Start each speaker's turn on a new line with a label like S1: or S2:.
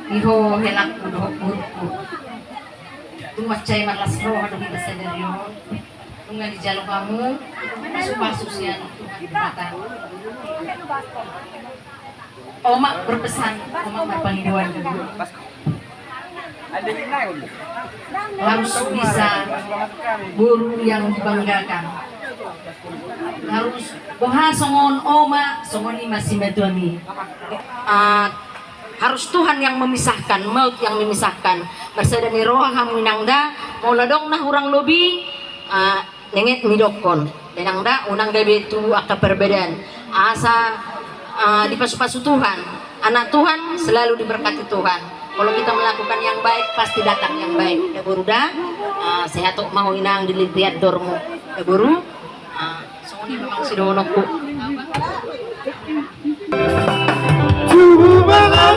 S1: iho helak udah urku tumacay malas roh ada kita sederyo tunga di jalo kamu pasus-pasusian Tuhan mata Oma berpesan Oma berpanggilan harus bisa guru yang dibanggakan harus boha songon Oma songon ini masih metuani harus Tuhan yang memisahkan, maut yang memisahkan. Bersedani roh haminangda, mau ladong nah urang lobi, nenget midokon. Denangda unang gabe itu akta perbedaan. Asa dipasu-pasu Tuhan. Anak Tuhan selalu diberkati Tuhan. Kalau kita melakukan yang baik pasti datang yang baik. Ya buruda, sehat mau inang dilihat dormu. Ya buru, soalnya memang sidonokku.